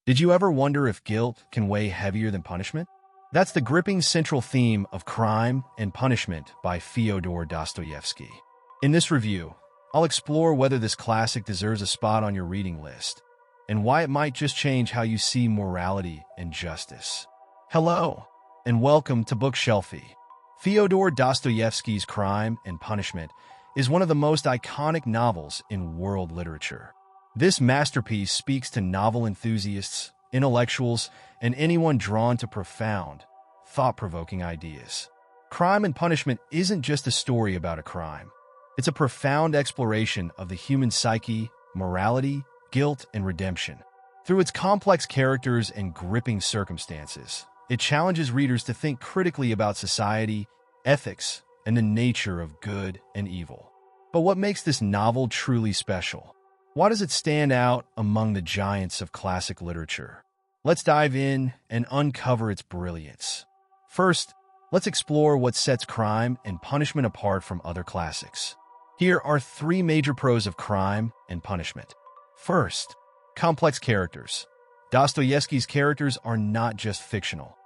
Did you ever wonder if guilt can weigh heavier than punishment? That's the gripping central theme of Crime and Punishment by Fyodor Dostoevsky. In this review, I'll explore whether this classic deserves a spot on your reading list and why it might just change how you see morality and justice. Hello, and welcome to Bookshelfie. Fyodor Dostoevsky's Crime and Punishment is one of the most iconic novels in world literature. This masterpiece speaks to novel enthusiasts, intellectuals, and anyone drawn to profound, thought-provoking ideas. Crime and Punishment isn't just a story about a crime. It's a profound exploration of the human psyche, morality, guilt, and redemption. Through its complex characters and gripping circumstances, it challenges readers to think critically about society, ethics, and the nature of good and evil. But what makes this novel truly special? Why does it stand out among the giants of classic literature? Let's dive in and uncover its brilliance. First, let's explore what sets Crime and Punishment apart from other classics. Here are three major pros of Crime and Punishment. First, complex characters. Dostoevsky's characters are not just fictional.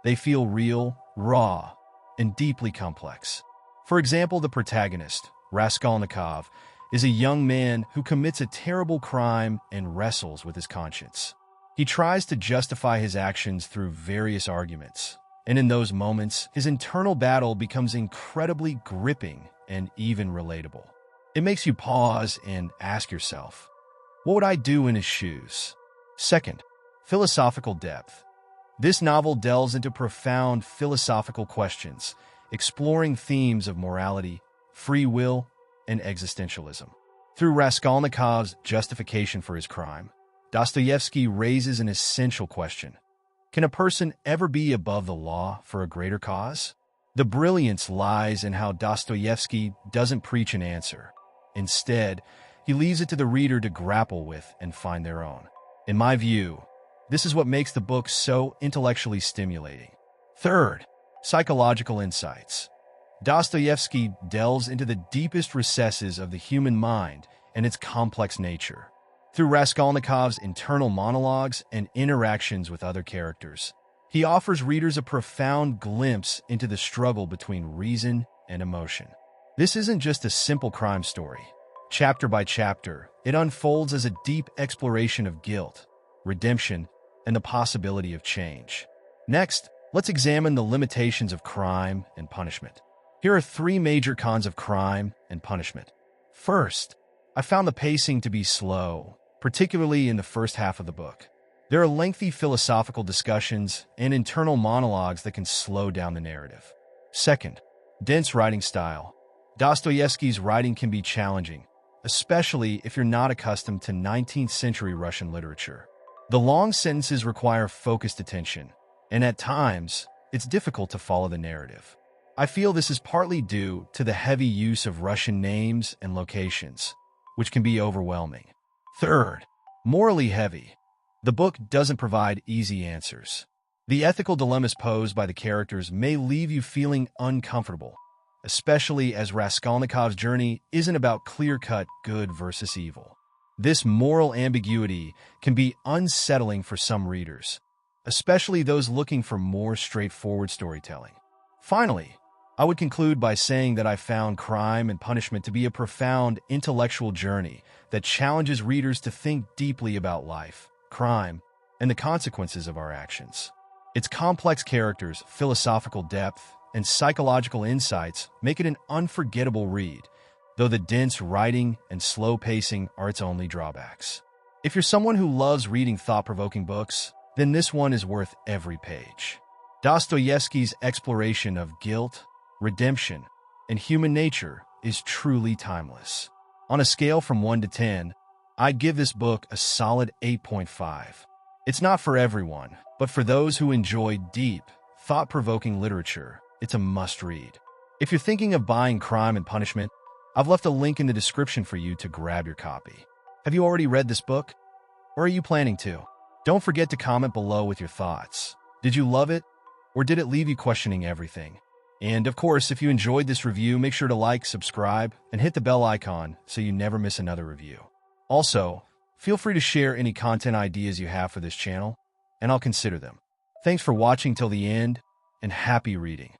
They feel real, raw, and deeply complex. For example, the protagonist, Raskolnikov, is a young man who commits a terrible crime and wrestles with his conscience. He tries to justify his actions through various arguments, and in those moments, his internal battle becomes incredibly gripping and even relatable. It makes you pause and ask yourself, what would I do in his shoes? Second, philosophical depth. This novel delves into profound philosophical questions, exploring themes of morality, free will, and existentialism. Through Raskolnikov's justification for his crime, Dostoevsky raises an essential question. Can a person ever be above the law for a greater cause? The brilliance lies in how Dostoevsky doesn't preach an answer. Instead, he leaves it to the reader to grapple with and find their own. In my view, this is what makes the book so intellectually stimulating. Third, psychological insights. Dostoevsky delves into the deepest recesses of the human mind and its complex nature. Through Raskolnikov's internal monologues and interactions with other characters, he offers readers a profound glimpse into the struggle between reason and emotion. This isn't just a simple crime story. Chapter by chapter, it unfolds as a deep exploration of guilt, redemption, and the possibility of change. Next, let's examine the limitations of Crime and Punishment. Here are three major cons of Crime and Punishment. First, I found the pacing to be slow, particularly in the first half of the book. There are lengthy philosophical discussions and internal monologues that can slow down the narrative. Second, dense writing style. Dostoevsky's writing can be challenging, especially if you're not accustomed to 19th century Russian literature. The long sentences require focused attention, and at times, it's difficult to follow the narrative. I feel this is partly due to the heavy use of Russian names and locations, which can be overwhelming. Third, morally heavy. The book doesn't provide easy answers. The ethical dilemmas posed by the characters may leave you feeling uncomfortable, especially as Raskolnikov's journey isn't about clear-cut good versus evil. This moral ambiguity can be unsettling for some readers, especially those looking for more straightforward storytelling. Finally, I would conclude by saying that I found Crime and Punishment to be a profound intellectual journey that challenges readers to think deeply about life, crime, and the consequences of our actions. Its complex characters, philosophical depth, and psychological insights make it an unforgettable read, though the dense writing and slow pacing are its only drawbacks. If you're someone who loves reading thought-provoking books, then this one is worth every page. Dostoevsky's exploration of guilt, redemption, and human nature is truly timeless. On a scale from 1 to 10, I'd give this book a solid 8.5. It's not for everyone, but for those who enjoy deep, thought-provoking literature, it's a must-read. If you're thinking of buying Crime and Punishment, I've left a link in the description for you to grab your copy. Have you already read this book? Or are you planning to? Don't forget to comment below with your thoughts. Did you love it? Or did it leave you questioning everything? And of course, if you enjoyed this review, make sure to like, subscribe, and hit the bell icon so you never miss another review. Also, Feel free to share any content ideas you have for this channel, and I'll consider them. Thanks for watching till the end, and happy reading.